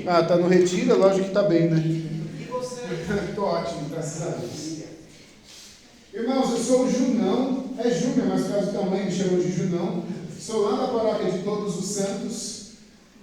Ah, tá no retiro, é lógico que tá bem, né? E você? Tô ótimo, graças a Deus. Irmãos, eu sou o Junão, é Júnior, mas por causa do tamanho me chamam de Junão. Sou lá da paróquia de Todos os Santos,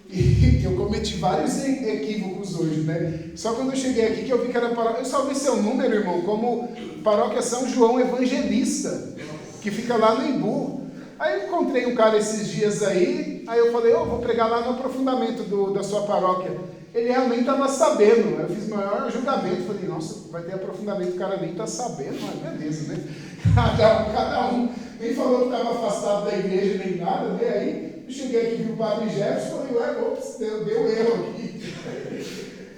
e que eu cometi vários equívocos hoje, né? Só quando eu cheguei aqui que eu vi que era paróquia. Eu só vi seu número, irmão, como paróquia São João Evangelista, que fica lá no Embu. Aí eu encontrei um cara esses dias aí eu falei, vou pregar lá no aprofundamento da sua paróquia. Ele realmente estava sabendo, eu fiz o maior julgamento, falei, nossa, vai ter aprofundamento, o cara nem está sabendo, mas beleza, né? Cada um nem falou que estava afastado da igreja nem nada, né? Aí eu cheguei aqui com o padre Jefferson e falei, ops, deu erro aqui.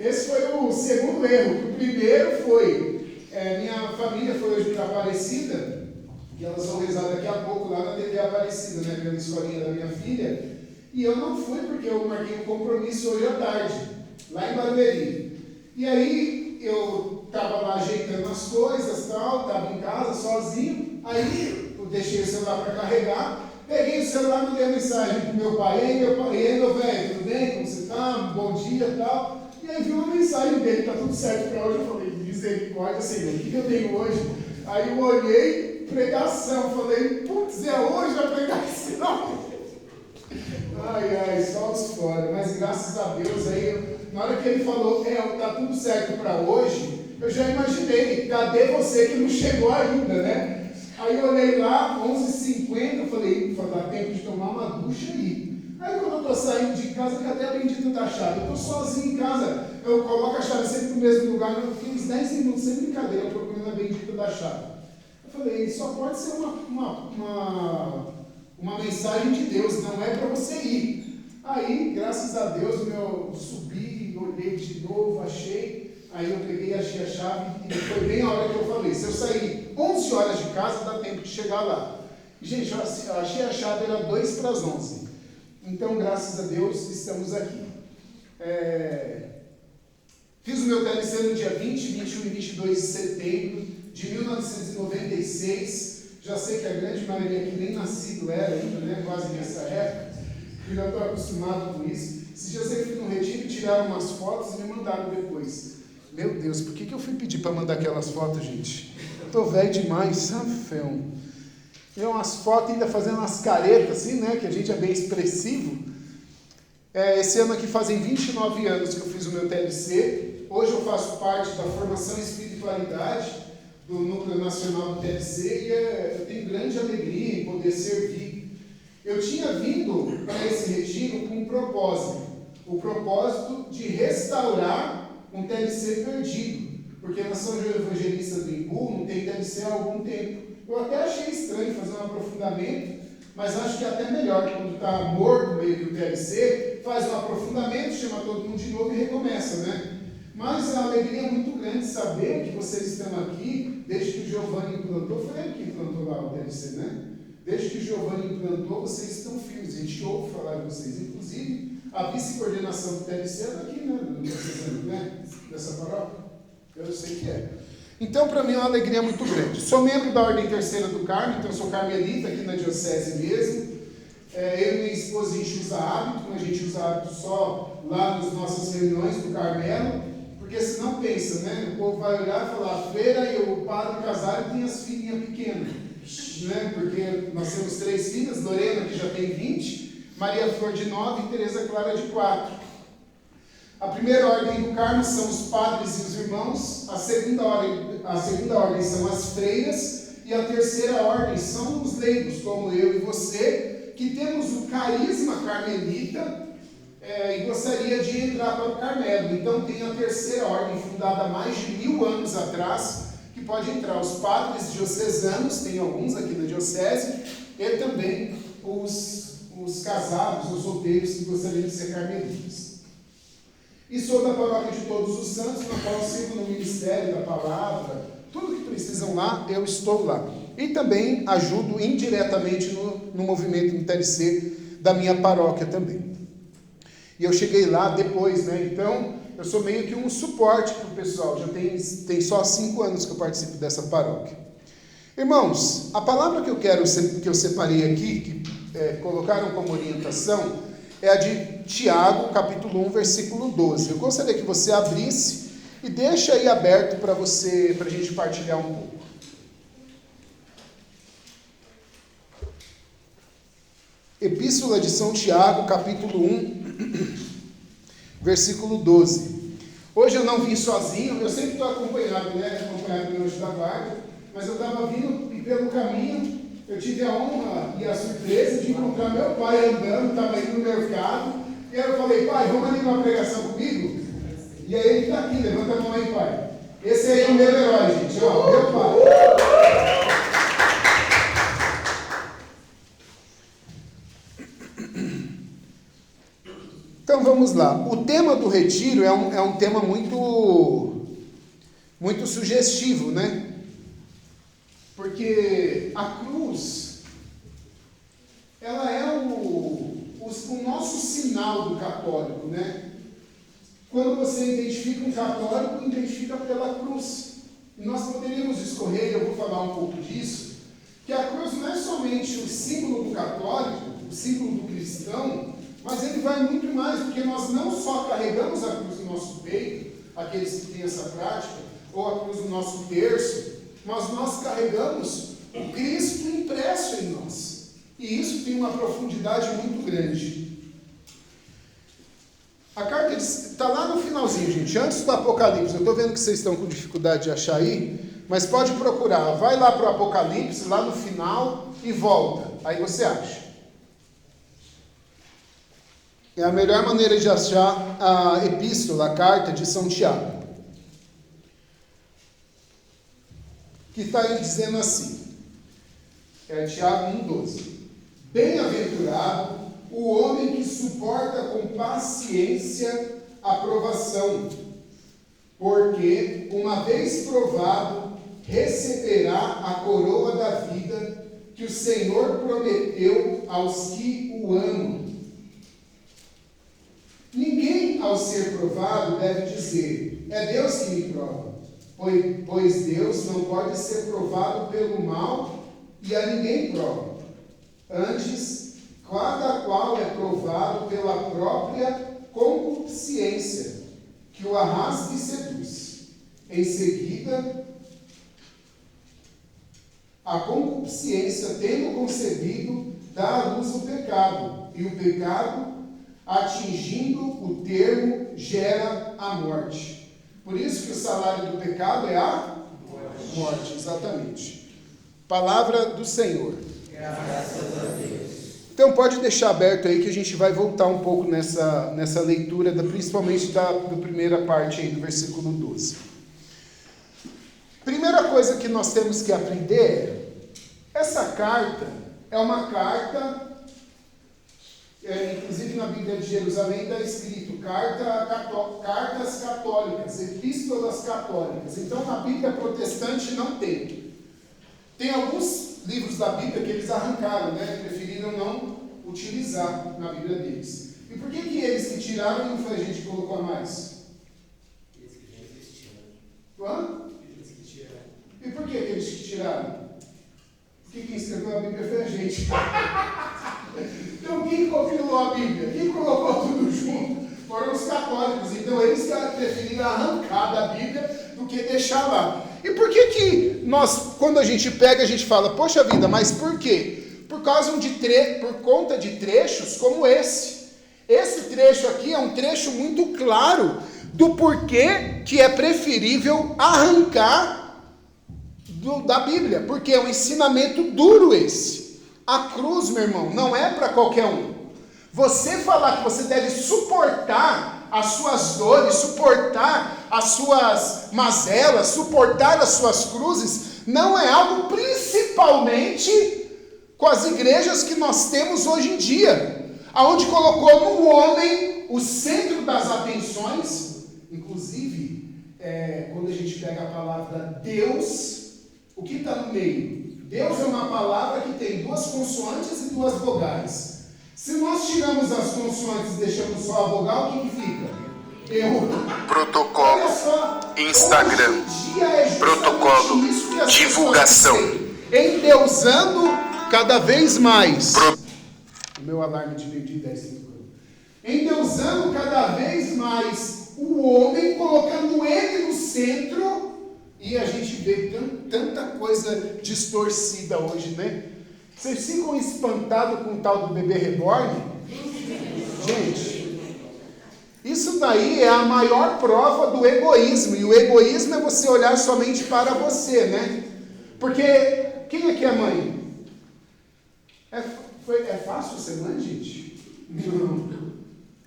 Esse foi o segundo erro. O primeiro foi, minha família foi hoje para Aparecida, que elas vão rezar daqui a pouco lá na TV Aparecida, né, pela escolinha da minha filha, e eu não fui porque eu marquei um compromisso hoje à tarde, lá em Barueri. E aí eu estava lá ajeitando as coisas, estava em casa sozinho, aí eu deixei o celular para carregar, peguei o celular, mandei a mensagem para o meu pai, e aí meu velho, tudo bem, como você está, bom dia e tal, e aí vi uma mensagem dele, está tudo certo para hoje, eu falei, misericórdia, Senhor, o que eu tenho hoje? Aí eu olhei, pregação, falei, putz, é hoje a pregação? Ai, só os fora, mas graças a Deus, aí, na hora que ele falou, tá tudo certo para hoje, eu já imaginei, cadê você que não chegou ainda, né? Aí eu olhei lá, 11h50, eu falei, dá tempo de tomar uma ducha aí. Aí quando eu estou saindo de casa, cadê a bendita da chave? Eu estou sozinho em casa, eu coloco a chave sempre no mesmo lugar, eu fiquei uns 10 minutos sem brincadeira procurando a bendita da chave. Eu falei, só pode ser uma mensagem de Deus, não é para você ir. Aí, graças a Deus, eu subi, olhei de novo, achei, aí eu peguei, achei a chave, e foi bem a hora que eu falei, se eu sair 11 horas de casa, dá tempo de chegar lá. Gente, eu achei a chave, era 11:02. Então, graças a Deus, estamos aqui. Fiz o meu TLC no dia 20, 21 e 22 de setembro de 1996. Já sei que a grande maioria aqui nem nascido era ainda, né? Quase nessa época. Eu já estou acostumado com isso. Esses dias eu fui no retiro, tiraram umas fotos e me mandaram depois. Meu Deus, por que eu fui pedir para mandar aquelas fotos, gente? Estou velho demais, safão. E umas fotos ainda fazendo umas caretas assim, né? Que a gente é bem expressivo. Esse ano aqui fazem 29 anos que eu fiz o meu TLC. Hoje eu faço parte da formação em espiritualidade do Núcleo Nacional do TLC e eu tenho grande alegria em poder servir. Eu tinha vindo para esse retiro com um propósito. O propósito de restaurar um TLC perdido. Porque na São João Evangelista do Embu não tem TLC há algum tempo. Eu até achei estranho fazer um aprofundamento, mas acho que é até melhor que quando está morto meio que o TLC, faz um aprofundamento, chama todo mundo de novo e recomeça, né? Mas a alegria é muito grande saber que vocês estão aqui, desde que o Giovanni implantou, foi ele que implantou lá o TLC, né? Desde que o Giovanni implantou, vocês estão firmes, a gente ouve falar de vocês, inclusive a vice-coordenação do TLC é daqui, né? Dessa paróquia, eu sei que é. Então, para mim é uma alegria muito grande. Sou membro da Ordem Terceira do Carmo, então sou carmelita aqui na diocese mesmo. Eu e minha esposa, a gente usa hábito, a gente usa hábito só lá nas nossas reuniões do Carmelo, porque senão pensa, né? O povo vai olhar e falar, a freira e o padre casaram e tem as filhinhas pequenas, né? Porque nós temos 3 filhas, Lorena que já tem 20, Maria Flor de 9 e Tereza Clara de 4. A primeira ordem do Carmo são os padres e os irmãos, a segunda ordem são as freiras, e a terceira ordem são os leigos, como eu e você, que temos o carisma carmelita e gostaria de entrar para o Carmelo. Então tem a terceira ordem, fundada há mais de 1000 anos atrás, que pode entrar os padres diocesanos, tem alguns aqui na diocese, e também os casados, os solteiros que gostariam de ser carmelitas. E sou da paróquia de Todos os Santos, na qual sigo no ministério da palavra, tudo que precisam lá, eu estou lá. E também ajudo indiretamente no movimento do TLC da minha paróquia também. E eu cheguei lá depois, né? Então, eu sou meio que um suporte para o pessoal. Já tem só 5 anos que eu participo dessa paróquia. Irmãos, a palavra que eu separei aqui, que colocaram como orientação, é a de Tiago, capítulo 1, versículo 12. Eu gostaria que você abrisse e deixa aí aberto para a gente partilhar um pouco. Epístola de São Tiago, capítulo 1, versículo 12. Hoje eu não vim sozinho, eu sempre estou acompanhado do meu anjo da guarda, mas eu estava vindo e pelo caminho eu tive a honra e a surpresa de encontrar meu pai andando, estava indo no mercado, e aí eu falei, pai, vamos ali numa pregação comigo? E aí ele está aqui, levanta a mão aí, pai. Esse aí é o meu herói, gente, ó, meu pai. Então vamos lá. O tema do retiro é um tema muito sugestivo, né? Porque a cruz, ela é o nosso sinal do católico, né? Quando você identifica um católico, identifica pela cruz. E nós poderíamos escorrer, eu vou falar um pouco disso, que a cruz não é somente o símbolo do católico, o símbolo do cristão, mas ele vai muito mais, porque nós não só carregamos a cruz no nosso peito, aqueles que têm essa prática, ou a cruz no nosso terço, mas nós carregamos o Cristo impresso em nós. E isso tem uma profundidade muito grande. A carta está lá no finalzinho, gente, antes do Apocalipse. Eu estou vendo que vocês estão com dificuldade de achar aí, mas pode procurar. Vai lá para o Apocalipse, lá no final, e volta. Aí você acha. É a melhor maneira de achar a epístola, a carta de São Tiago. Que está aí dizendo assim, é Tiago 1,12. Bem-aventurado o homem que suporta com paciência a provação, porque, uma vez provado, receberá a coroa da vida que o Senhor prometeu aos que o amam. Ninguém, ao ser provado, deve dizer, é Deus que me prova, pois Deus não pode ser provado pelo mal e a ninguém prova. Antes, cada qual é provado pela própria concupiscência, que o arrasta e seduz. Em seguida, a concupiscência, tendo concebido, dá à luz o pecado, e o pecado, atingindo o termo, gera a morte. Por isso que o salário do pecado é a morte, exatamente. Palavra do Senhor. Graças a Deus. Então pode deixar aberto aí que a gente vai voltar um pouco nessa leitura, principalmente da primeira parte aí do versículo 12. Primeira coisa que nós temos que aprender, essa carta é uma carta, inclusive na Bíblia de Jerusalém está escrito cartas católicas, epístolas católicas. Então na Bíblia protestante não tem. Tem alguns livros da Bíblia que eles arrancaram, né? Preferiram não utilizar na Bíblia deles. E por que eles que tiraram e não foi a gente que colocou a mais? Eles que já existiam. Hã? Eles que tiraram. E por que eles que tiraram? Porque quem escreveu a Bíblia foi a gente. Então quem compilou a Bíblia? Quem colocou tudo junto? Foram os católicos. Então eles preferiram arrancar da Bíblia do que deixar lá. E por que nós, quando a gente pega, a gente fala, poxa vida, mas por quê? Por conta de trechos como esse. Esse trecho aqui é um trecho muito claro do porquê que é preferível arrancar da Bíblia, porque é um ensinamento duro esse. A cruz, meu irmão, não é para qualquer um. Você falar que você deve suportar as suas dores, suportar as suas mazelas, suportar as suas cruzes, não é algo principalmente com as igrejas que nós temos hoje em dia, aonde colocou no homem o centro das atenções. Inclusive, quando a gente pega a palavra Deus, o que está no meio? Deus é uma palavra que tem duas consoantes e duas vogais. Se nós tiramos as consoantes e deixamos só a vogal, o que fica? Protocolo, Instagram, protocolo, divulgação. Endeusando cada vez mais. O meu alarme de meio-dia 10 ficou. endeusando cada vez mais o homem, colocando ele no centro, e a gente vê tanta coisa distorcida hoje, né? Vocês ficam espantados com o tal do bebê reborn? Gente, isso daí é a maior prova do egoísmo, e o egoísmo é você olhar somente para você, né? Porque quem aqui é mãe? É fácil ser mãe, gente? Não.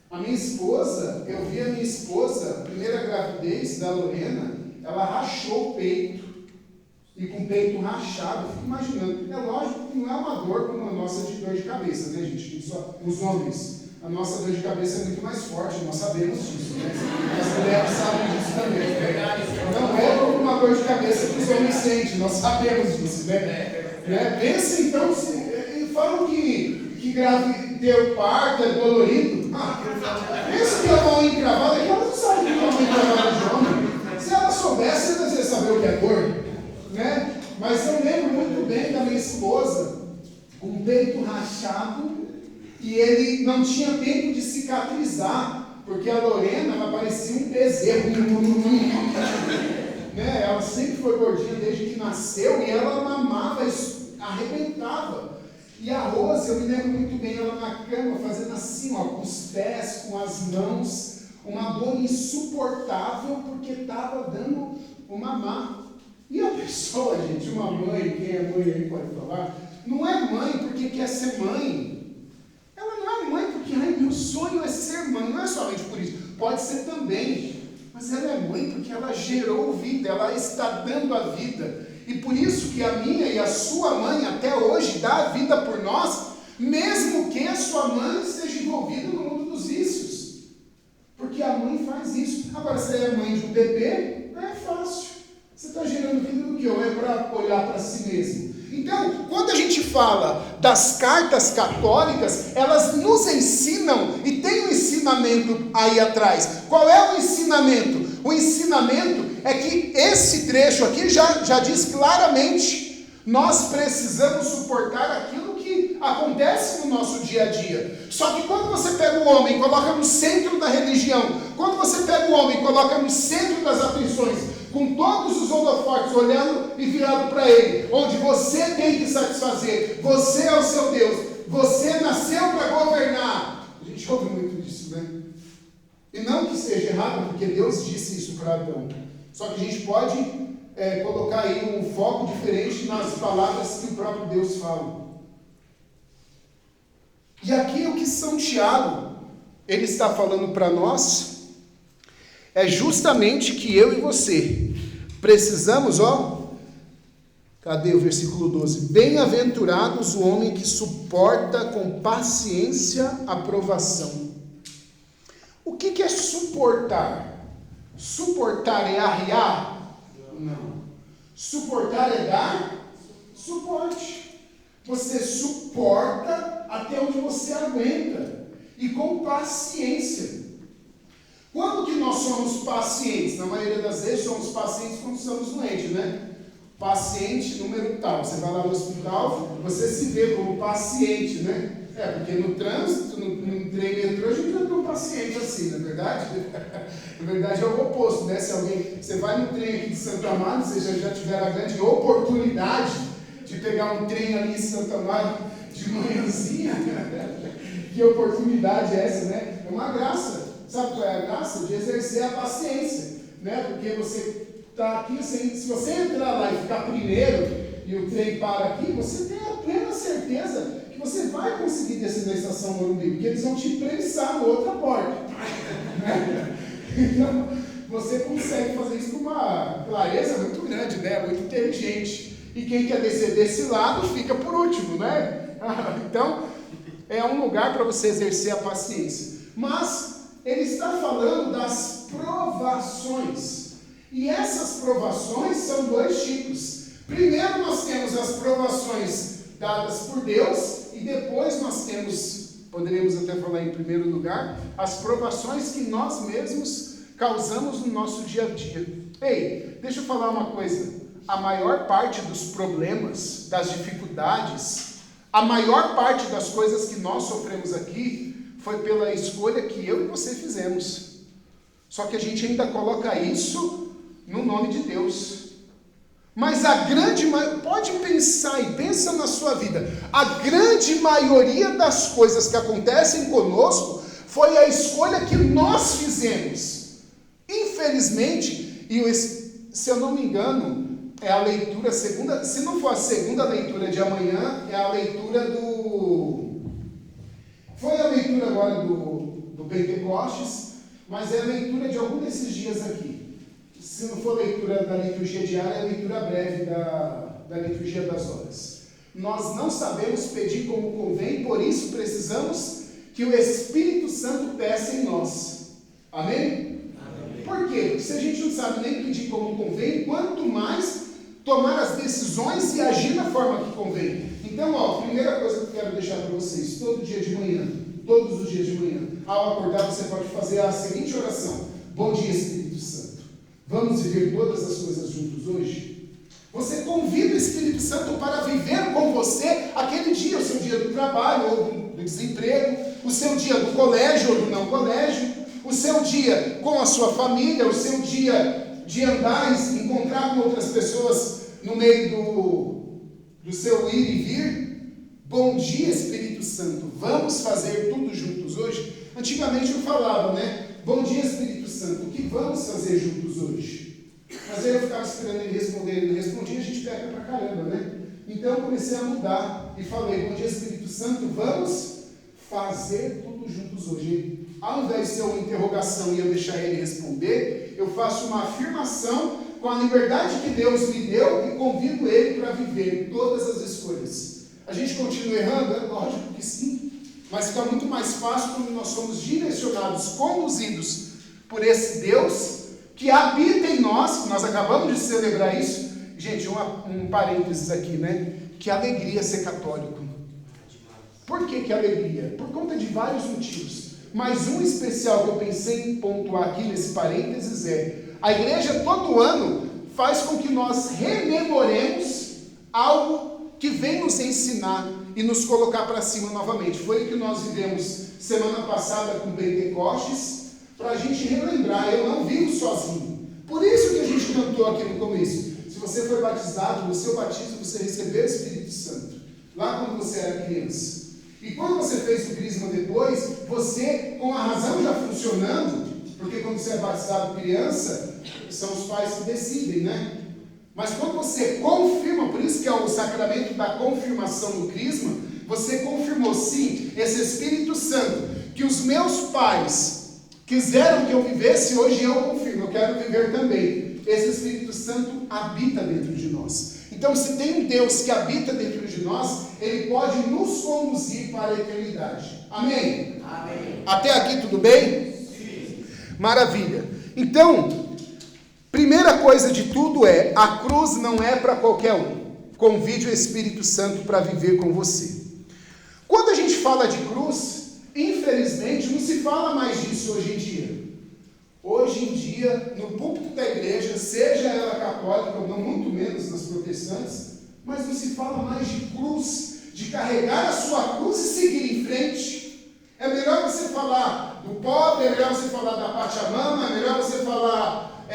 A minha esposa, eu vi a minha esposa, a primeira gravidez da Lorena, ela rachou o peito, e com o peito rachado, eu fico imaginando. É lógico que não é uma dor como a nossa de dor de cabeça, né, gente? Os homens, a nossa dor de cabeça é muito mais forte, nós sabemos disso, né? As mulheres sabem disso também, né? Não é como uma dor de cabeça que os homens sentem, nós sabemos disso, né? Pensa então, falam que ter o parto é dolorido. Pensa que a mão encravada, que ela não sabe que é uma mão encravada de homem. Se ela soubesse, ela ia saber o que é dor, né? Mas eu lembro muito bem da minha esposa, com o peito rachado, e ele não tinha tempo de cicatrizar, porque a Lorena, ela parecia um bezerro, né? Ela sempre foi gordinha desde que nasceu, e ela mamava, arrebentava. E a Rose, eu me lembro muito bem, ela na cama, fazendo assim, ó, com os pés, com as mãos, uma dor insuportável, porque estava dando o mamar. E a pessoa, gente, uma mãe, quem é mãe aí pode falar, não é mãe porque quer ser mãe. Ela não é mãe porque, meu sonho é ser mãe, não é somente por isso, pode ser também, mas ela é mãe porque ela gerou vida, ela está dando a vida. E por isso que a minha e a sua mãe até hoje dá a vida por nós, mesmo que a sua mãe esteja envolvida no mundo dos vícios. Porque a mãe faz isso. Agora, se ela é mãe de um bebê, não é fácil. Você está gerando vida do que? Ou é para olhar para si mesmo? Então, quando a gente fala das cartas católicas, elas nos ensinam, e tem um ensinamento aí atrás. Qual é o ensinamento? O ensinamento é que esse trecho aqui já diz claramente, nós precisamos suportar aquilo que acontece no nosso dia a dia. Só que quando você pega o homem e coloca no centro da religião, quando você pega o homem e coloca no centro das atenções, com todos os holofotes olhando e virado para ele, onde você tem que satisfazer, você é o seu Deus, você nasceu para governar. A gente ouve muito disso, né? E não que seja errado, porque Deus disse isso para Adão. Só que a gente pode colocar aí um foco diferente nas palavras que o próprio Deus fala. E aqui o que São Tiago, ele está falando para nós, é justamente que eu e você precisamos, cadê o versículo 12? Bem-aventurados o homem que suporta com paciência a provação. O que é suportar? Suportar é arriar? Não. Suportar é dar suporte. Você suporta até onde você aguenta. E com paciência. Quando que nós somos pacientes? Na maioria das vezes somos pacientes quando estamos doentes, né? Paciente número tal. Você vai lá no hospital, você se vê como paciente, né? Porque no trânsito, no trem metrô, a gente não é tão paciente assim, não é verdade? Na verdade é o oposto, né? Se você vai no trem aqui de Santo Amaro, vocês já tiveram a grande oportunidade de pegar um trem ali em Santo Amaro de manhãzinha. Que oportunidade é essa, né? É uma graça. Sabe qual é a graça? De exercer a paciência, né? Porque você está aqui, se você entrar lá e ficar primeiro e o trem para aqui, você tem a plena certeza que você vai conseguir descer na estação Morumbi, porque eles vão te prensar na outra porta. Né? Então, você consegue fazer isso com uma clareza muito grande, né? Muito inteligente. E quem quer descer desse lado fica por último, né? Então, é um lugar para você exercer a paciência. Mas ele está falando das provações. E essas provações são dois tipos. Primeiro nós temos as provações dadas por Deus, e depois nós temos, poderíamos até falar em primeiro lugar, as provações que nós mesmos causamos no nosso dia a dia. Ei, deixa eu falar uma coisa. A maior parte dos problemas, das dificuldades, a maior parte das coisas que nós sofremos aqui, foi pela escolha que eu e você fizemos. Só que a gente ainda coloca isso no nome de Deus. Mas a grande maioria, pode pensar e pensa na sua vida, a grande maioria das coisas que acontecem conosco foi a escolha que nós fizemos. Infelizmente, se eu não me engano, é a leitura segunda, se não for a segunda leitura de amanhã, é a leitura foi a leitura agora do Pentecostes, mas é a leitura de algum desses dias aqui. Se não for leitura da liturgia diária, é a leitura breve da liturgia das horas. Nós não sabemos pedir como convém, por isso precisamos que o Espírito Santo peça em nós. Amém? Amém. Por quê? Porque se a gente não sabe nem pedir como convém, quanto mais tomar as decisões e agir da forma que convém. Então, primeira coisa que eu quero deixar para vocês, todo dia de manhã, todos os dias de manhã, ao acordar você pode fazer a seguinte oração: bom dia, Espírito Santo. Vamos viver todas as coisas juntos hoje? Você convida o Espírito Santo para viver com você aquele dia, o seu dia do trabalho ou do desemprego, o seu dia do colégio ou do não colégio, o seu dia com a sua família, o seu dia de andar e encontrar com outras pessoas no meio do seu ir e vir. Bom dia, Espírito Santo, vamos fazer tudo juntos hoje? Antigamente eu falava, né? Bom dia, Espírito Santo, o que vamos fazer juntos hoje? Mas aí eu ficava esperando ele responder, ele não respondia, a gente peca pra caramba, né? Então eu comecei a mudar e falei: bom dia, Espírito Santo, vamos fazer tudo juntos hoje. Ao invés de ser uma interrogação e eu deixar ele responder, eu faço uma afirmação com a liberdade que Deus me deu e convido ele para viver todas as escolhas. A gente continua errando? É lógico que sim. Mas fica muito mais fácil quando nós somos direcionados, conduzidos por esse Deus que habita em nós, que nós acabamos de celebrar isso. Gente, um parênteses aqui, né? Que alegria ser católico. Por que alegria? Por conta de vários motivos. Mas um especial que eu pensei em pontuar aqui nesse parênteses é: a igreja todo ano faz com que nós rememoremos algo que vem nos ensinar e nos colocar para cima novamente. Foi o que nós vivemos semana passada com Pentecostes, para a gente relembrar: eu não vivo sozinho. Por isso que a gente cantou aqui no começo: se você foi batizado, no seu batismo você recebeu o Espírito Santo, lá quando você era criança. E quando você fez o crisma depois, você, com a razão já funcionando, porque quando você é batizado criança, são os pais que decidem, né? Mas quando você confirma, por isso que é o sacramento da confirmação do crisma, você confirmou, sim, esse Espírito Santo, que os meus pais quiseram que eu vivesse, hoje eu confirmo, eu quero viver também. Esse Espírito Santo habita dentro de nós. Então, se tem um Deus que habita dentro de nós, Ele pode nos conduzir para a eternidade. Amém? Amém. Até aqui tudo bem? Sim. Maravilha. Então, primeira coisa de tudo é: a cruz não é para qualquer um. Convide o Espírito Santo para viver com você. Quando a gente fala de cruz, infelizmente não se fala mais disso hoje em dia. Hoje em dia, no púlpito da igreja, seja ela católica ou não, muito menos nas protestantes, mas não se fala mais de cruz, de carregar a sua cruz e seguir em frente. É melhor você falar do pobre, é melhor você falar da Pachamama, é melhor você falar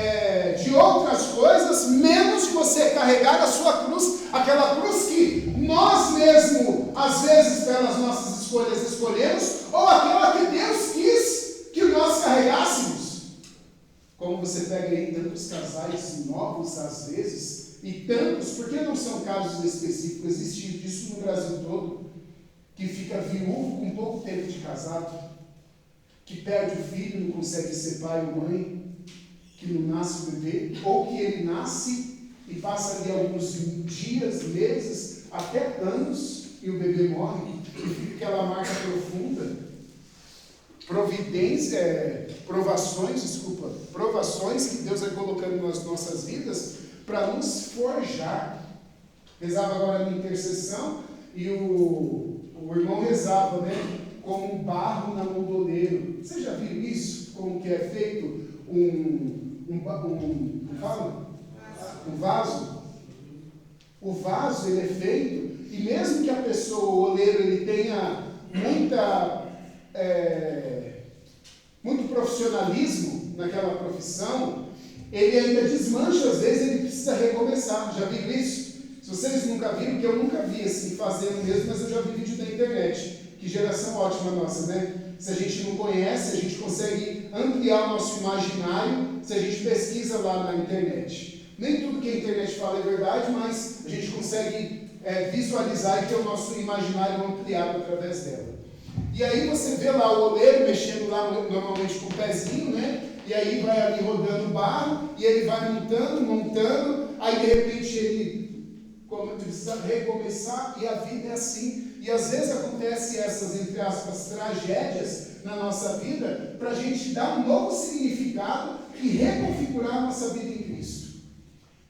de outras coisas, menos de você carregar a sua cruz, aquela cruz que nós mesmos, às vezes pelas nossas escolhas, escolhemos, ou aquela que Deus quis que nós carregássemos. Como você pega aí tantos casais novos, às vezes, e tantos, porque não são casos específicos, existe isso no Brasil todo, que fica viúvo com pouco tempo de casado, que perde o filho, não consegue ser pai ou mãe, que não nasce o bebê, ou que ele nasce e passa ali alguns dias, meses, até anos, e o bebê morre, e fica aquela marca profunda. Provações que Deus vai colocando nas nossas vidas para nos forjar. Rezava agora na intercessão e o irmão rezava, né? Como um barro na mão do oleiro. Você já viu isso? Como que é feito um vaso? O vaso ele é feito, e mesmo que a pessoa, o oleiro, ele tenha muita muito profissionalismo naquela profissão, ele ainda desmancha, às vezes ele precisa recomeçar. Já viram isso? Se vocês nunca viram, que eu nunca vi assim, fazendo mesmo, mas eu já vi vídeo na internet. Que geração ótima nossa, né? Se a gente não conhece, a gente consegue ampliar o nosso imaginário se a gente pesquisa lá na internet. Nem tudo que a internet fala é verdade, mas a gente consegue visualizar e ter o nosso imaginário ampliado através dela. E aí você vê lá o oleiro mexendo lá normalmente com o pezinho, né? E aí vai ali rodando barro, e ele vai montando, aí de repente ele precisa recomeçar, e a vida é assim. E às vezes acontece essas, entre aspas, tragédias na nossa vida, para a gente dar um novo significado e reconfigurar a nossa vida em Cristo.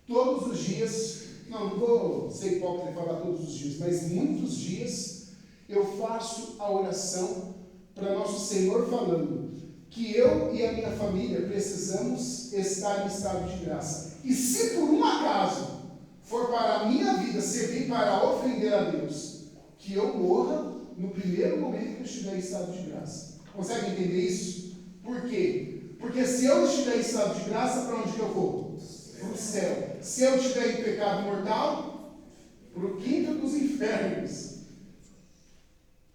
Todos os dias, não vou ser hipócrita e falar todos os dias, mas muitos dias eu faço a oração para nosso Senhor falando que eu e a minha família precisamos estar em estado de graça. E se por um acaso for para a minha vida servir para ofender a Deus, que eu morra no primeiro momento que eu estiver em estado de graça. Consegue entender isso? Por quê? Porque se eu estiver em estado de graça, para onde que eu vou? Para o céu. Se eu estiver em pecado mortal, para o quinto dos infernos.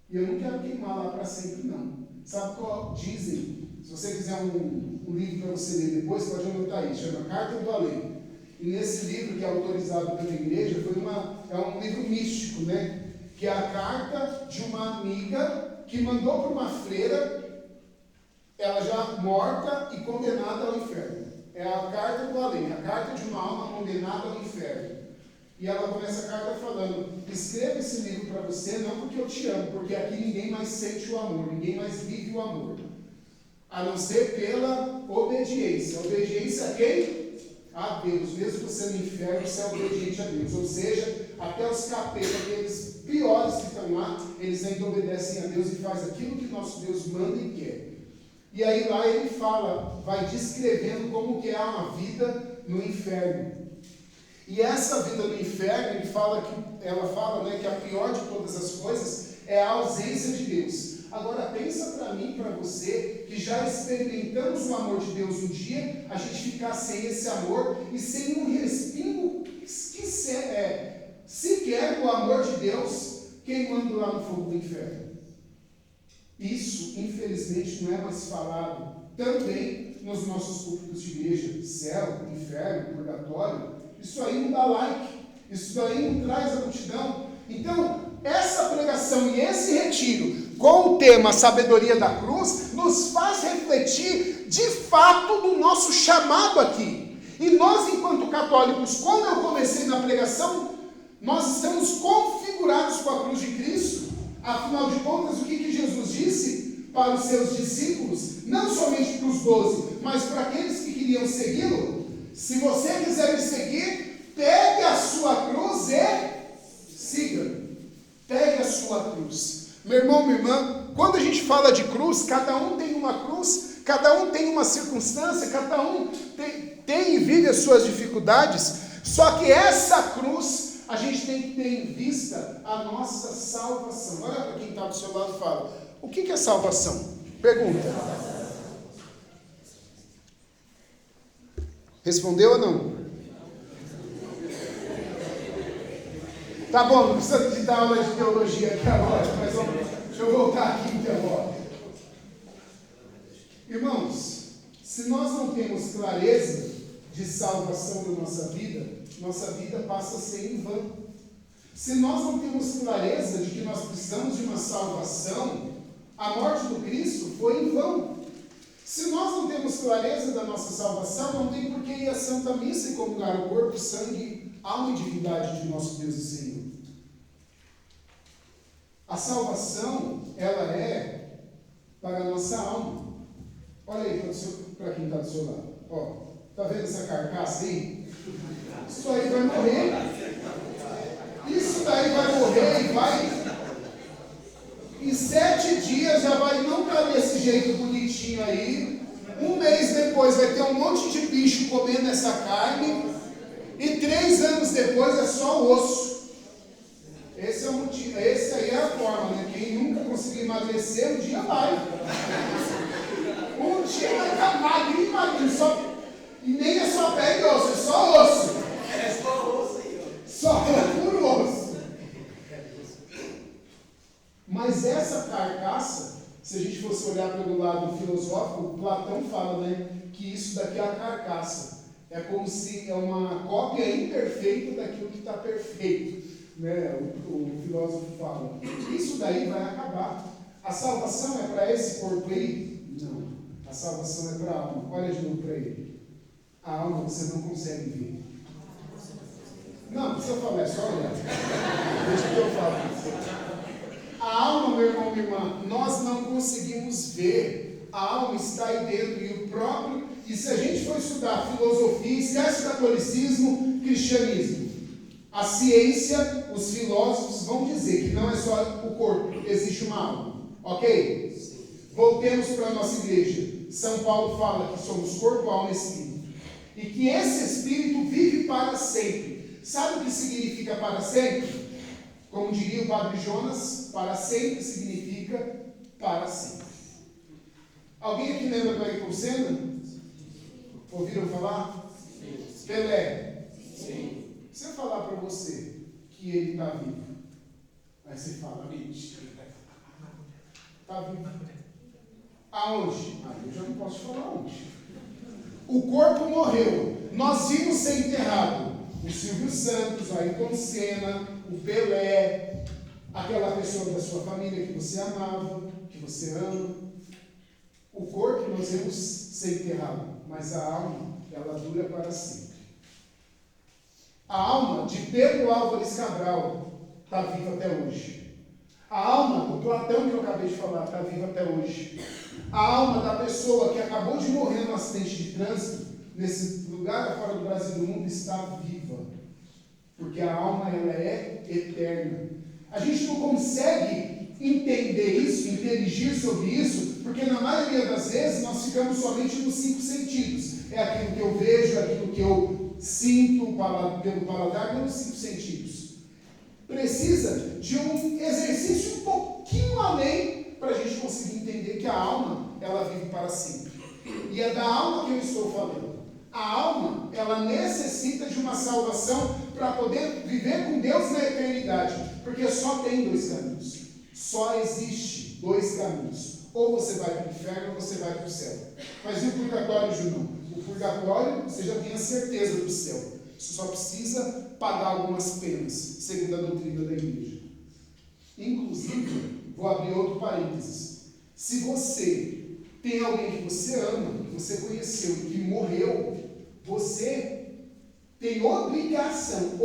E eu não quero queimar lá para sempre, não. Sabe qual dizem? Se você quiser um livro para você ler depois, pode anotar aí, chama Carta do Além. E nesse livro, que é autorizado pela igreja, é um livro místico, né? Que é a carta de uma amiga que mandou para uma freira, ela já morta e condenada ao inferno. É a carta do além, a carta de uma alma condenada ao inferno. E ela começa a carta falando: escreva esse livro para você, não porque eu te amo, porque aqui ninguém mais sente o amor, ninguém mais vive o amor, a não ser pela obediência. Obediência a quem? A Deus. Mesmo você no inferno, você é obediente a Deus. Ou seja, até os capetas, aqueles piores que estão lá, eles ainda obedecem a Deus e fazem aquilo que nosso Deus manda e quer. E aí lá ele fala, vai descrevendo como que é uma vida no inferno. E essa vida no inferno, ela fala, né, que a pior de todas as coisas é a ausência de Deus. Agora pensa para mim, para você, que já experimentamos o amor de Deus um dia, a gente ficar sem esse amor e sem um respingo sequer o amor de Deus queimando lá no fogo do inferno. Isso, infelizmente, não é mais falado também nos nossos púlpitos de igreja. Céu, inferno, purgatório, isso aí não dá like, isso aí não traz a multidão. Então, essa pregação e esse retiro com o tema Sabedoria da Cruz nos faz refletir de fato do nosso chamado aqui. E nós, enquanto católicos, quando eu comecei na pregação, nós estamos configurados com a cruz de Cristo. Afinal de contas, o que Jesus disse para os seus discípulos? Não somente para os 12, mas para aqueles que queriam segui-lo. Se você quiser me seguir, pegue a sua cruz e siga. Pegue a sua cruz. Meu irmão, minha irmã, quando a gente fala de cruz, cada um tem uma cruz, cada um tem uma circunstância, cada um tem e vive as suas dificuldades. Só que essa cruz, a gente tem que ter em vista a nossa salvação. Olha para quem está do seu lado e fala: o que é salvação? Pergunta. Respondeu ou não? Tá bom, não precisa de dar aula de teologia aqui agora, mas deixa eu voltar aqui então. Irmãos, se nós não temos clareza de salvação na nossa vida passa a ser em vão. Se nós não temos clareza de que nós precisamos de uma salvação, a morte do Cristo foi em vão. Se nós não temos clareza da nossa salvação, não tem por que ir à Santa Missa e comungar o corpo, sangue, alma e divindade de nosso Deus e Senhor. A salvação, ela é para a nossa alma. Olha aí para quem está do seu lado. Ó, tá vendo essa carcaça aí? Isso aí vai morrer. Isso daí vai morrer e vai... Em 7 dias já vai não estar desse jeito bonitinho aí. 1 mês depois vai ter um monte de bicho comendo essa carne. E 3 anos depois é só o osso. Esse esse é o motivo, esse aí é a forma, né? Quem nunca conseguiu emagrecer, um dia vai. Um dia vai ficar magrinho, magrinho, e nem é só pele e osso, é só osso. É só osso aí, ó. Só puro osso. Mas essa carcaça, se a gente fosse olhar pelo lado filosófico, Platão fala, né, que isso daqui é a carcaça. É como se é uma cópia imperfeita daquilo que está perfeito. Né? O filósofo fala. Isso daí vai acabar. A salvação é para esse corpo aí? Não. A salvação é para a alma. Olha de novo para ele. A alma você não consegue ver. Não precisa falar, é só olhar. Deixa que eu falo. A alma, meu irmão, minha irmã, nós não conseguimos ver. A alma está aí dentro e o próprio. E se a gente for estudar filosofia, esquece o catolicismo, cristianismo. A ciência, os filósofos vão dizer que não é só o corpo, existe uma alma. Ok? Voltemos para a nossa igreja. São Paulo fala que somos corpo, alma e espírito. E que esse espírito vive para sempre. Sabe o que significa para sempre? Como diria o padre Jonas, para sempre significa para sempre. Alguém aqui lembra do Ayrton Senna? Ouviram falar? Sim. Pelé? Sim. Se eu falar para você que ele está vivo, aí você fala, mentira. Está vivo. Aonde? Eu já não posso falar onde. O corpo morreu. Nós vimos ser enterrado. O Silvio Santos, o Ayrton Senna, o Pelé, aquela pessoa da sua família que você amava, que você ama. O corpo nós vemos ser enterrado, mas a alma, ela dura para sempre. A alma de Pedro Álvares Cabral está viva até hoje. A alma do Platão que eu acabei de falar está viva até hoje. A alma da pessoa que acabou de morrer num acidente de trânsito, nesse lugar fora do Brasil e do mundo, está viva. Porque a alma, ela é eterna. A gente não consegue entender isso, inteligir sobre isso, porque na maioria das vezes nós ficamos somente nos 5 sentidos. É aquilo que eu vejo, é aquilo que eu sinto pelo paladar, pelos 5 sentidos. Precisa de um exercício um pouquinho além para a gente conseguir entender que a alma, ela vive para sempre. E é da alma que eu estou falando. A alma, ela necessita de uma salvação para poder viver com Deus na eternidade. Porque só tem 2 caminhos. Só existe 2 caminhos. Ou você vai para o inferno ou você vai para o céu. Mas e o purgatório, Junão? O purgatório, você já tem a certeza do céu. Você só precisa pagar algumas penas, segundo a doutrina da igreja. Inclusive, vou abrir outro parênteses. Se você tem alguém que você ama, que você conheceu e que morreu, você tem obrigação,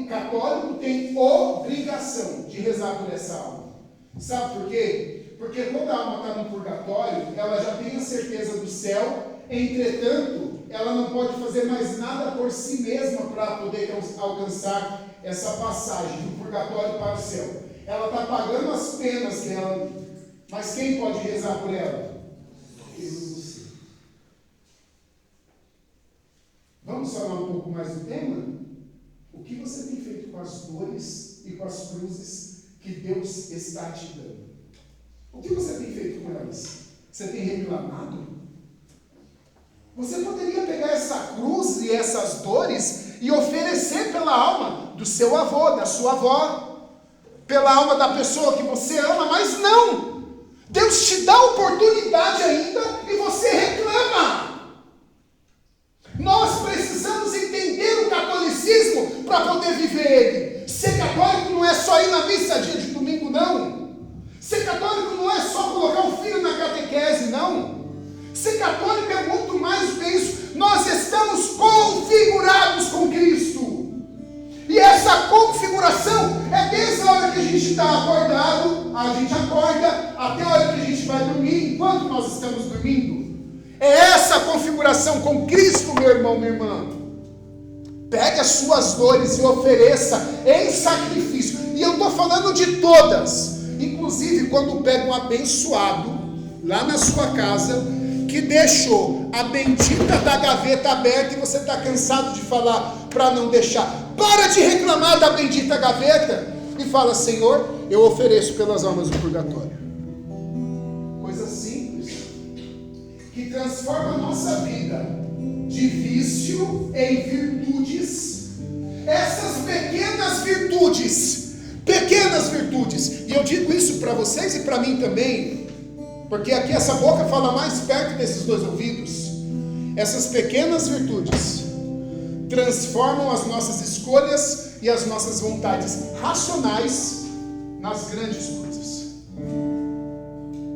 católico tem obrigação de rezar por essa alma. Sabe por quê? Porque quando a alma está no purgatório, ela já tem a certeza do céu, entretanto, ela não pode fazer mais nada por si mesma para poder alcançar essa passagem do purgatório para o céu. Ela está pagando as penas dela, mas quem pode rezar por ela? Deus. Vamos falar um pouco mais do tema? O que você tem feito com as dores e com as cruzes que Deus está te dando? O que você tem feito com elas? Você tem reclamado? Você poderia pegar essa cruz e essas dores e oferecer pela alma do seu avô, da sua avó, pela alma da pessoa que você ama, mas não! Deus te dá oportunidade ainda e você reclama. Nós precisamos entender o catolicismo para poder viver ele. Ser católico não é só ir na missa dia de domingo, não. Ser católico não é só colocar o filho na catequese, não. Ser católico é muito mais do que isso. Nós estamos configurados com Cristo. E essa configuração é desde a hora que a gente está acordado, a gente acorda, até a hora que a gente vai dormir, enquanto nós estamos dormindo. É essa configuração com Cristo, meu irmão, minha irmã. Pegue as suas dores e ofereça em sacrifício. E eu estou falando de todas. Inclusive, quando pega um abençoado lá na sua casa, que deixou a bendita da gaveta aberta e você está cansado de falar para não deixar. Para de reclamar da bendita gaveta. e fala: Senhor, eu ofereço pelas almas do purgatório. Coisa simples, que transforma a nossa vida de vício em virtudes. Essas pequenas virtudes, e eu digo isso para vocês e para mim também, porque aqui essa boca fala mais perto desses dois ouvidos. Essas pequenas virtudes transformam as nossas escolhas e as nossas vontades racionais nas grandes coisas.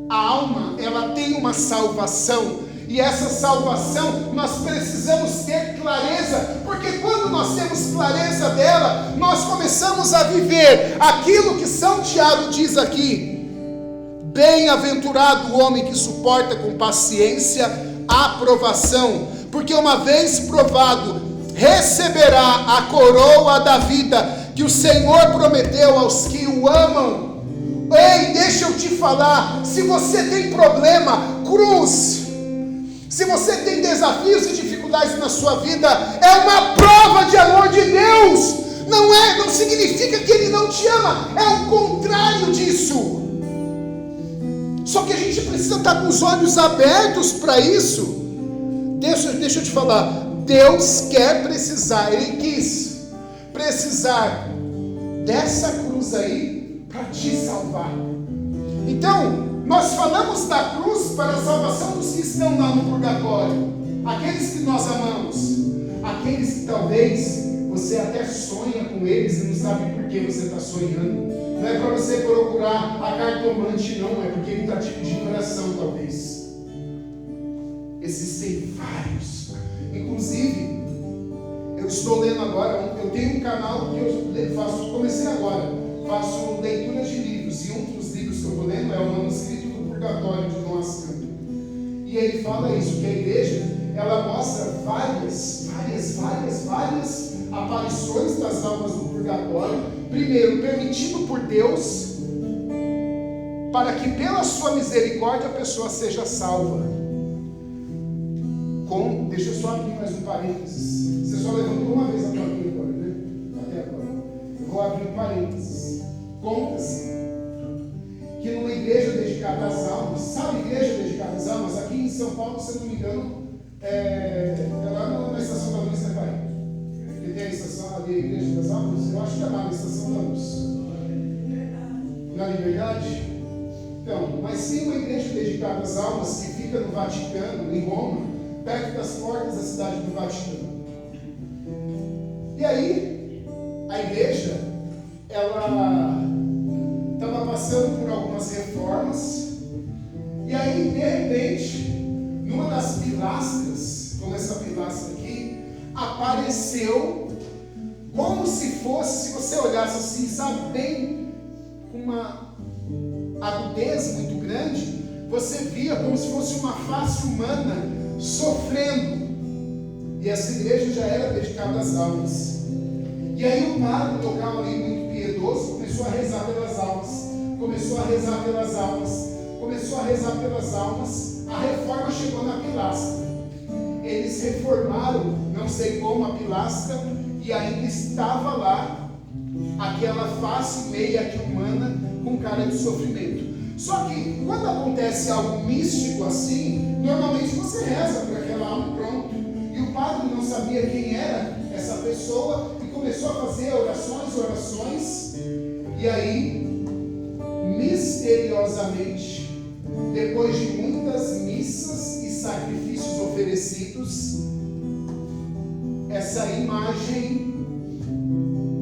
A alma, ela tem uma salvação, e essa salvação nós precisamos ter clareza, porque quando nós temos clareza dela, nós começamos a viver aquilo que São Tiago diz aqui: bem-aventurado o homem que suporta com paciência a provação, porque uma vez provado, receberá a coroa da vida que o Senhor prometeu aos que o amam. Ei, deixa eu te falar, se você tem problema, cruz, se você tem desafios e dificuldades na sua vida, é uma prova de amor de Deus. Não significa que Ele não te ama, é o contrário disso. Só que a gente precisa estar com os olhos abertos para isso. Deixa eu te falar, Deus quer precisar, Ele quis precisar dessa cruz aí para te salvar. Então, nós falamos da cruz para a salvação dos que estão lá no purgatório, aqueles que nós amamos, aqueles que talvez você até sonha com eles e não sabe por que você está sonhando. Não é para você procurar a cartomante, não, é porque ele está te pedindo oração, talvez. Existem vários. Inclusive, eu estou lendo agora, eu tenho um canal que eu faço, comecei agora, faço leitura de livros, e um dos livros que eu estou lendo é o Manuscrito do Purgatório de Dom Ascanio. E ele fala isso, que a igreja, ela mostra várias aparições das almas do purgatório, primeiro permitido por Deus, para que pela sua misericórdia a pessoa seja salva. Deixa eu só abrir mais um parênteses. Você só levantou uma vez a plaquinha agora, né? Até agora. Eu vou abrir um parênteses. Conta-se que numa igreja dedicada às almas, sabe igreja dedicada às almas? Aqui em São Paulo, se eu não me engano, é lá na Estação da Luz, né, pai? Que tem a estação ali, a Igreja das Almas? Eu acho que é lá na Estação da Luz. Na Liberdade? Então, mas tem uma igreja dedicada às almas que fica no Vaticano, em Roma, perto das portas da cidade do Vaticano. E aí, a igreja, ela estava passando por algumas reformas, e aí, de repente, numa das pilastras, como essa pilastra aqui, apareceu como se fosse, se você olhasse assim, sabe, bem, com uma agudez muito grande, você via como se fosse uma face humana sofrendo. E essa igreja já era dedicada às almas. E aí o padre, local ali muito piedoso, começou a rezar pelas almas. A reforma chegou na pilastra. Eles reformaram, não sei como, a pilastra, e ainda estava lá aquela face meia que humana com cara de sofrimento. Só que quando acontece algo místico assim, normalmente você reza por aquela alma, pronto. E o padre não sabia quem era essa pessoa e começou a fazer orações. E aí, misteriosamente, depois de muitas missas e sacrifícios oferecidos, essa imagem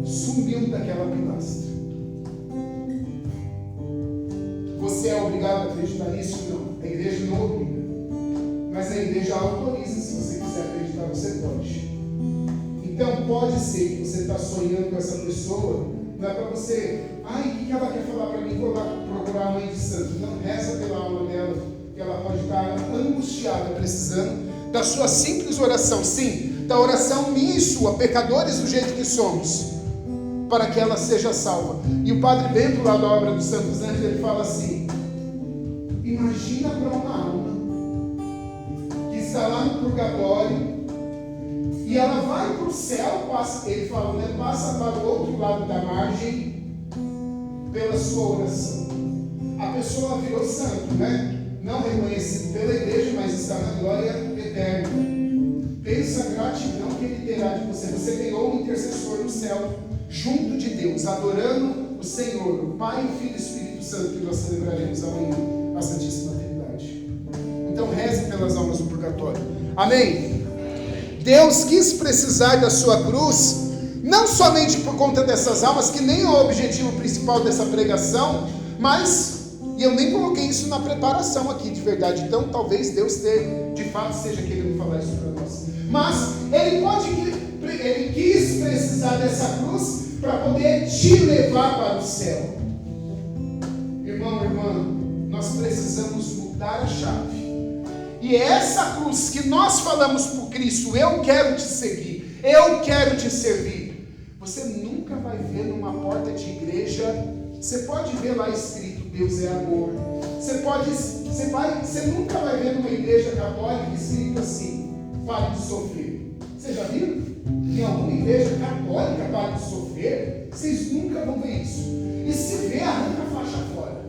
sumiu daquela pilastra. Você é obrigado a acreditar nisso? Não. A igreja não obriga. Mas a igreja autoriza. Se você quiser acreditar, você pode. Então pode ser que você está sonhando com essa pessoa, não é para você, o que ela quer falar para mim? Vou lá procurar a mãe de santo. Não, reza pela alma dela, que ela pode estar angustiada, precisando da sua simples oração. Sim, da oração minha e sua, pecadores do jeito que somos, para que ela seja salva. E o Padre Bento, lá da obra dos Santos Anjos, ele fala assim: imagina para uma alma que está lá no purgatório e ela vai para o céu, ele fala, né, passa para o outro lado da margem pela sua oração. A pessoa virou santo, né? Não reconhecido pela igreja, mas está na glória eterna. Pensa a gratidão que ele terá de você. Você ganhou um intercessor no céu, junto de Deus, adorando o Senhor, o Pai, o Filho e o Espírito Santo, que nós celebraremos amanhã, a Santíssima Trindade. Então reze pelas almas do purgatório. Amém? Deus quis precisar da sua cruz, não somente por conta dessas almas, que nem é o objetivo principal dessa pregação, mas, e eu nem coloquei isso na preparação aqui de verdade, então talvez Deus de fato esteja querendo falar isso para nós. Mas Ele quis precisar dessa cruz para poder te levar para o céu. Irmão, irmã, nós precisamos mudar a chave. E é essa cruz que nós falamos por Cristo: eu quero te seguir, eu quero te servir. Você nunca vai ver numa porta de igreja, você pode ver lá escrito Deus é amor. Você nunca vai ver numa igreja católica escrito assim: pare de sofrer. Você já viu? Em alguma igreja católica, pare de sofrer? Vocês nunca vão ver isso. E se vê, arranca a faixa fora.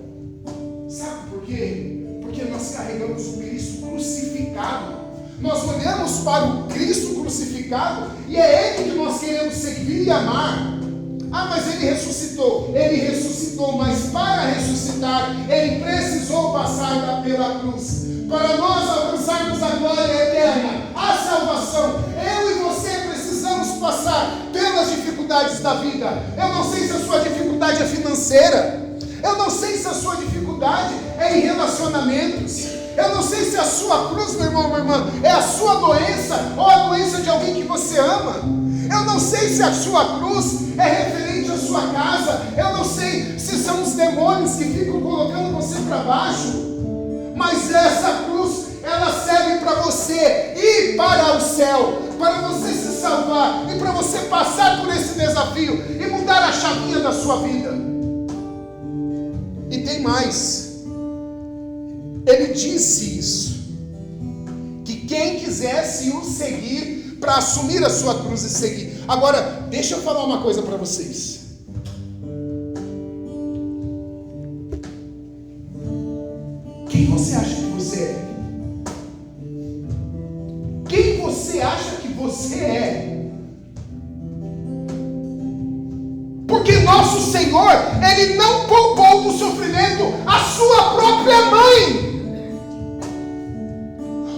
Sabe por quê? Porque nós carregamos o Cristo crucificado. Nós olhamos para o Cristo crucificado e é Ele que nós queremos seguir e amar. Ah, mas Ele ressuscitou. Ele ressuscitou, mas para ressuscitar, Ele precisou passar pela cruz. Para nós alcançarmos a glória eterna, a salvação, eu e você precisamos passar pelas dificuldades da vida. Eu não sei se a sua dificuldade é financeira. Eu não sei se a sua dificuldade é em relacionamentos. Eu não sei se a sua cruz, meu irmão, minha irmã, é a sua doença ou a doença de alguém que você ama. Eu não sei se a sua cruz é referente à sua casa. Eu não sei se são os demônios que ficam colocando você para baixo. Mas essa cruz, ela serve para você ir para o céu, para você se salvar e para você passar por esse desafio e mudar a chavinha da sua vida. E tem mais. Ele disse isso, que quem quisesse o seguir, para assumir a sua cruz e seguir. Agora, deixa eu falar uma coisa para vocês. Quem você acha que você é? Quem você acha que você é? Porque nosso Senhor, Ele não poupou do sofrimento a sua própria mãe.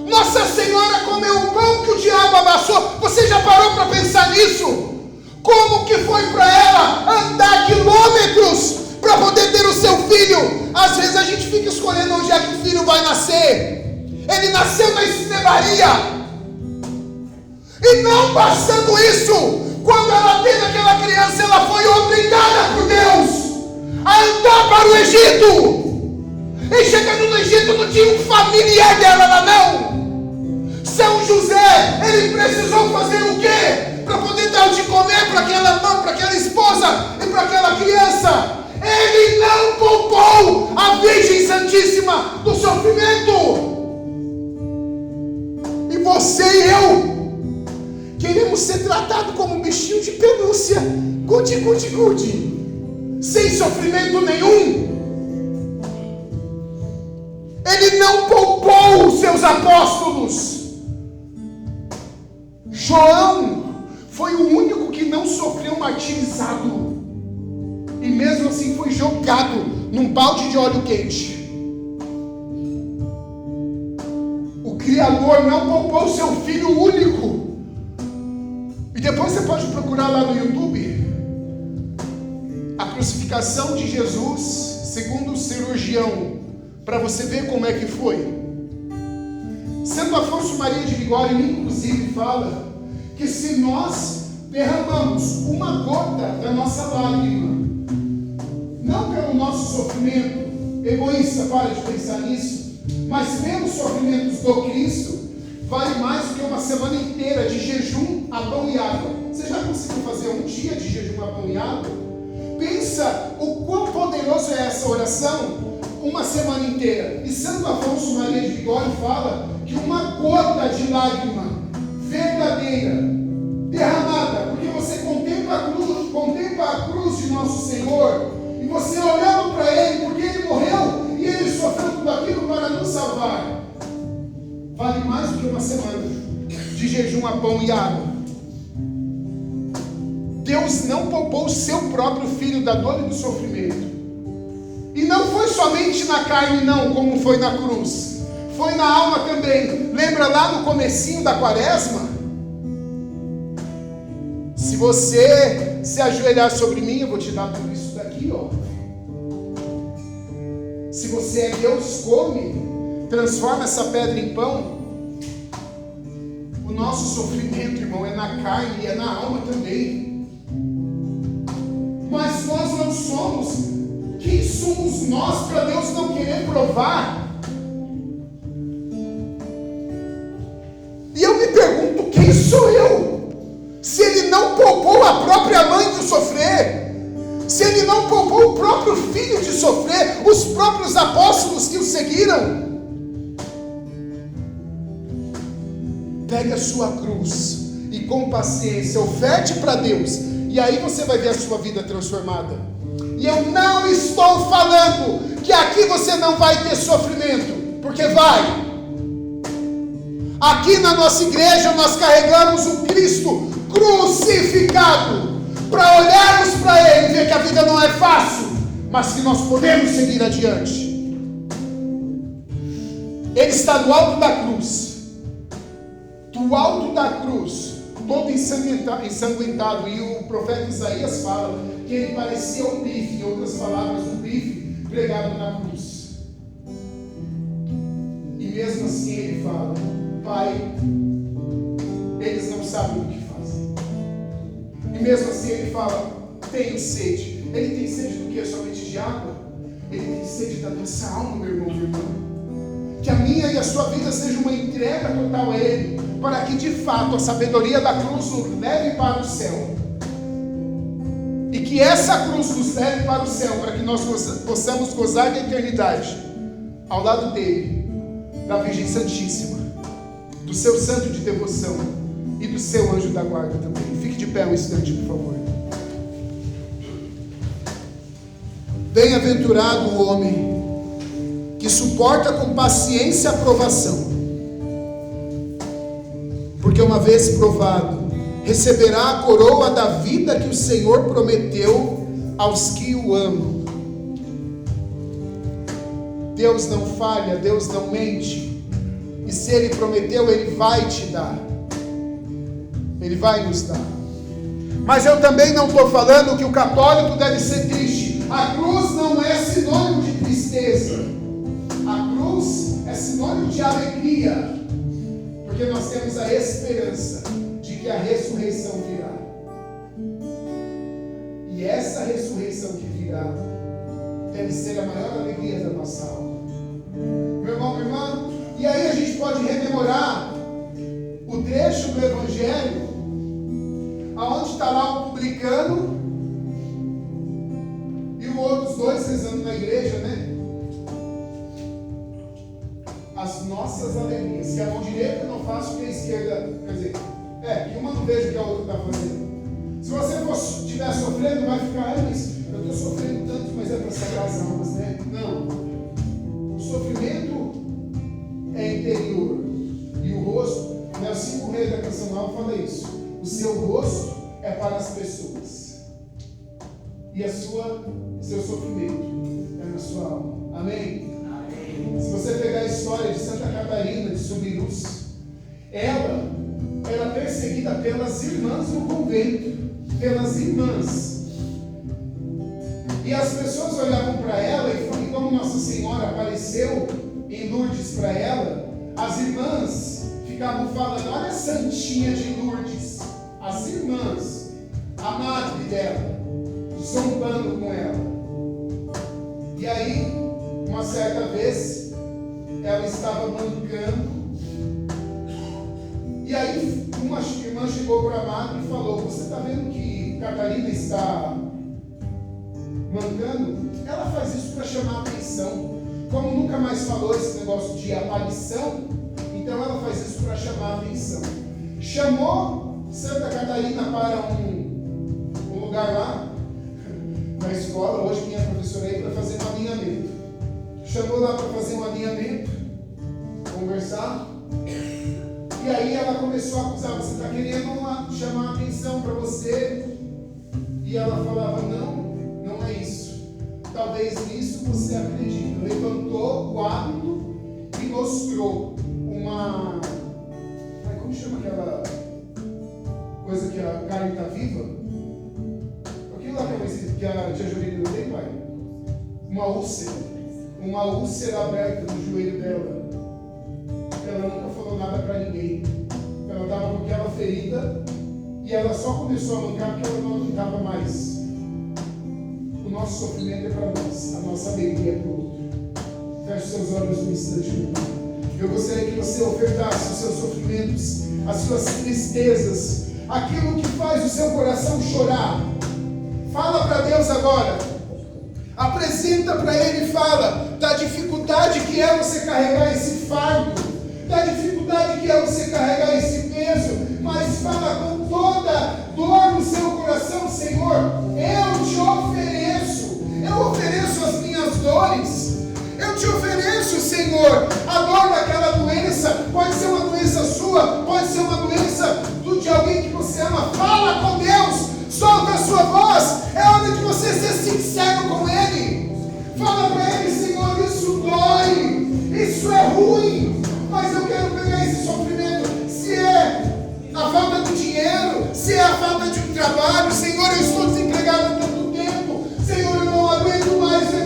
Nossa Senhora comeu o pão que o diabo amassou. Você já parou para pensar nisso? Como que foi para ela andar quilômetros para poder ter o seu filho? Às vezes a gente fica escolhendo onde é que o filho vai nascer. Ele nasceu na estrebaria. E não bastando isso, quando ela teve aquela criança, ela foi obrigada por Deus a andar para o Egito. E chegando no Egito não tinha um familiar dela lá não. São José, ele precisou fazer o quê? Para poder dar o de comer para aquela mãe, para aquela esposa e para aquela criança. Ele não poupou a Virgem Santíssima do sofrimento. E você e eu queremos ser tratados como um bichinho de pelúcia, gude, gude, gude, sem sofrimento nenhum. Ele não poupou os seus apóstolos. João foi o único que não sofreu martirizado. E mesmo assim foi jogado num balde de óleo quente. O Criador não poupou seu Filho único. E depois você pode procurar lá no YouTube a crucificação de Jesus segundo o cirurgião, para você ver como é que foi. Santo Afonso Maria de Ligório inclusive fala que se nós derramamos uma gota da nossa lágrima, não pelo nosso sofrimento egoísta, para de pensar nisso, mas pelos sofrimentos do Cristo, vale mais do que uma semana inteira de jejum a pão e água. Você já conseguiu fazer um dia de jejum a pão e água? Pensa o quão poderoso é essa oração, uma semana inteira. E Santo Afonso Maria de Ligório fala que uma gota de lágrima verdadeira, derramada, porque você contempla a cruz de nosso Senhor, e você olhando pão e água. Deus não poupou o seu próprio filho da dor e do sofrimento. E não foi somente na carne não, como foi na cruz. Foi na alma também. Lembra lá no comecinho da quaresma? Se você se ajoelhar sobre mim, eu vou te dar tudo isso daqui, ó. Se você é Deus, come, transforma essa pedra em pão. O nosso sofrimento, irmão, é na carne e é na alma também. Mas nós não somos. Quem somos nós para Deus não querer provar? E eu me pergunto, quem sou eu? Se Ele não poupou a própria mãe de sofrer, se Ele não poupou o próprio filho de sofrer, os próprios apóstolos que o seguiram. Pegue a sua cruz e com paciência oferte para Deus, e aí você vai ver a sua vida transformada. E eu não estou falando que aqui você não vai ter sofrimento, porque vai. Aqui na nossa igreja nós carregamos o Cristo crucificado, para olharmos para Ele e ver que a vida não é fácil, mas que nós podemos seguir adiante. Ele está do alto da cruz. Do alto da cruz, todo ensanguentado, e o profeta Isaías fala que ele parecia um bife, em outras palavras, um bife pregado na cruz. E mesmo assim ele fala: Pai, eles não sabem o que fazem. E mesmo assim ele fala: tenho sede. Ele tem sede do que? Somente de água? Ele tem sede da nossa alma, meu irmão, minha irmã. Que a minha e a sua vida seja uma entrega total a Ele, para que de fato a sabedoria da cruz nos leve para o céu. E que essa cruz nos leve para o céu, para que nós possamos gozar da eternidade ao lado dele, da Virgem Santíssima, do seu santo de devoção e do seu anjo da guarda também. Fique de pé um instante, por favor. Bem-aventurado o homem que suporta com paciência a provação, porque uma vez provado, receberá a coroa da vida que o Senhor prometeu aos que o amam. Deus não falha, Deus não mente, e se Ele prometeu, Ele vai te dar, Ele vai nos dar. Mas eu também não estou falando que o católico deve ser triste. A cruz não é sinônimo de tristeza. A cruz é sinônimo de alegria, porque nós temos a esperança de que a ressurreição virá. E essa ressurreição que virá deve ser a maior alegria da nossa alma. Meu irmão, minha irmã, e aí a gente pode rememorar o trecho do Evangelho, aonde está lá o publicano e os outros dois rezando na igreja, né? As nossas alegrias, que a mão direita não faça o que a esquerda, quer dizer, que uma não veja o que a outra está fazendo. Se você estiver sofrendo, vai ficar, mas eu estou sofrendo tanto, mas é para salvar as almas, né? Não. O sofrimento é interior. E o rosto, né, os 5 reis da canção nova fala isso. O seu rosto é para as pessoas. E seu sofrimento é na sua alma. Amém? Se você pegar a história de Santa Catarina de Subirus, ela era perseguida pelas irmãs no convento, pelas irmãs. E as pessoas olhavam para ela e como Nossa Senhora apareceu em Lourdes para ela, as irmãs ficavam falando: olha a santinha de Lourdes. As irmãs, a madre dela, zombando com ela. E aí, uma certa vez, ela estava mancando, e aí uma irmã chegou para a madre e falou: você está vendo que Catarina está mancando? Ela faz isso para chamar a atenção. Como nunca mais falou esse negócio de aparição, então ela faz isso para chamar a atenção. Chamou Santa Catarina para um lugar lá, na escola. Hoje quem é professor aí, para fazer um alinhamento. Chamou lá para fazer um alinhamento, conversar. E aí ela começou a acusar, você está querendo chamar a atenção para você. E ela falava, não é isso. Talvez nisso você acredite. Levantou o hábito e mostrou uma... como chama aquela coisa que a carne está viva? Aquilo lá que a tia Jolene não tem, pai? Uma úlcera aberta no joelho dela. Ela nunca falou nada para ninguém. Ela estava com aquela ferida e ela só começou a mancar porque ela não aguentava mais. O nosso sofrimento é para nós, a nossa alegria é para o outro. Feche seus olhos um instante, meu irmão. Eu gostaria que você ofertasse os seus sofrimentos, as suas tristezas, aquilo que faz o seu coração chorar. Fala para Deus agora. Apresenta para Ele e fala da dificuldade que é você carregar esse fardo, da dificuldade que é você carregar esse peso, mas fala com toda dor no seu coração, Senhor, eu te ofereço as minhas dores, eu te ofereço, Senhor, a dor daquela doença, pode ser uma doença sua, pode ser uma doença de alguém que você ama. Fala com Deus, solta a sua voz, é hora de você ser sincero com Ele. Fala para Ele, Senhor, isso dói, isso é ruim, mas eu quero pegar esse sofrimento. Se é a falta de dinheiro, se é a falta de um trabalho, Senhor, eu estou desempregado há tanto tempo, Senhor, eu não aguento mais ver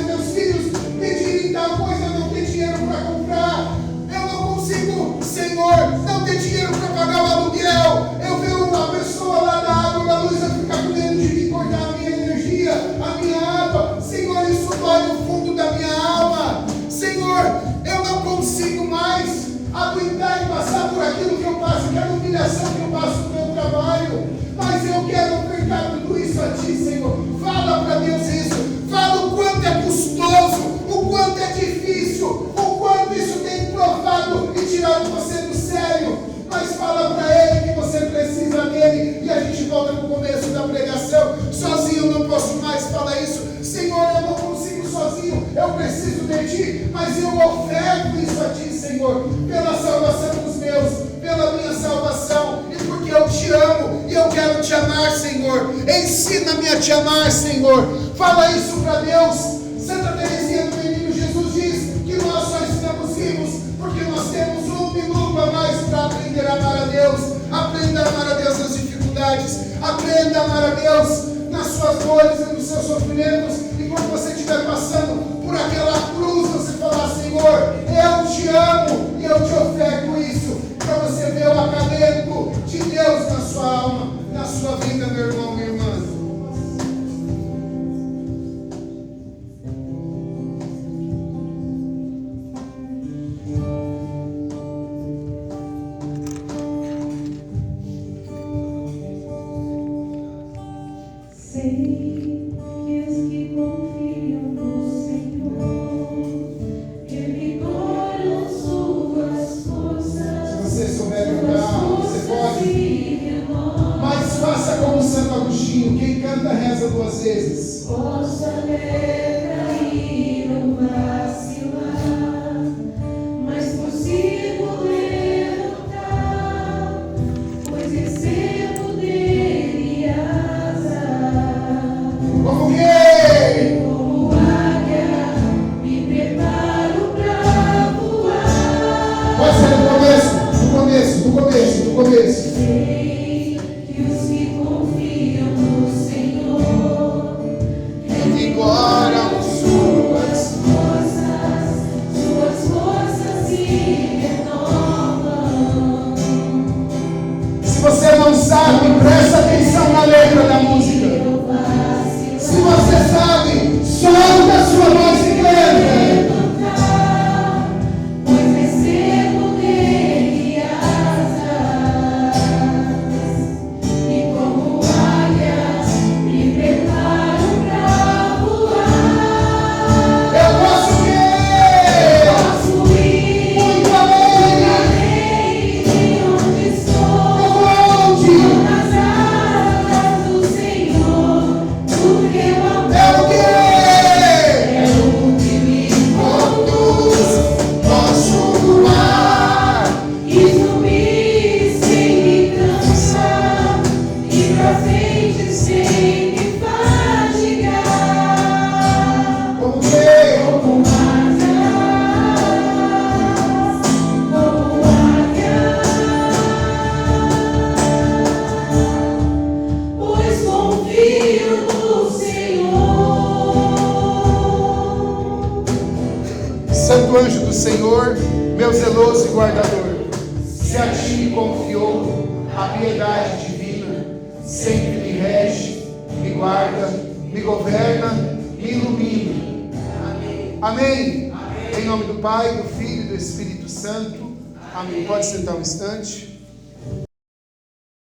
meus filhos pedirem tal coisa, não ter dinheiro para comprar, eu não consigo, Senhor, não ter dinheiro para pagar o aluguel, eu vejo uma pessoa lá da água da luz a ficar com medo de vir cortar a minha energia, a minha água, Senhor, isso dói no fundo da minha alma, Senhor, eu não consigo mais aguentar e passar por aquilo que eu passo, aquela humilhação que eu passo no meu trabalho, mas eu quero ofertar tudo isso a Ti, Senhor. Fala para Deus isso, fala o quanto é custoso, o quanto é difícil, o quanto isso tem provado e tirado você do sério, mas fala para Ele que você precisa dele, e a gente volta no começo da pregação, sozinho eu não posso mais falar isso, Senhor, eu não consigo sozinho, eu preciso de Ti, mas eu oferto isso a Ti, Senhor, pela salvação dos meus, pela minha salvação, e porque eu Te amo, e eu quero Te amar, Senhor, ensina-me a Te amar, Senhor, fala isso para Deus. Santa Teresinha do Menino Jesus diz que nós só estamos vivos porque nós temos um minuto a mais para aprender a amar a Deus. Aprenda a amar a Deus nas dificuldades, aprenda a amar a Deus nas suas dores e nos seus sofrimentos, e quando você estiver passando por aquela cruz, você falar, Senhor, eu Te amo e eu Te oferto isso, para você ver o acalento de Deus na sua alma, na sua vida, meu irmão, minha irmã. Duas vezes. Posso até cair ou vacilar, mas consigo levantar, pois recebo dele asas. Como que? Como águia, me preparo pra voar. Pode ser no começo. Sei que os que confiam no Senhor revigoram suas forças se renovam. Se você não sabe, presta atenção na letra da música. Se você sabe, solta a sua voz e canta. Pois recebo dele asas, e como águias me preparo pra voar. Eu posso ver. Posso ir Muito além. de onde estou, Onde? nas asas do Senhor, porque o amor É o que Santo anjo do Senhor, meu zeloso e guardador, se a ti me confiou a piedade divina, sempre me rege, me guarda, me governa, me ilumina. Amém. Em nome do Pai, do Filho e do Espírito Santo. Amém. Pode sentar um instante.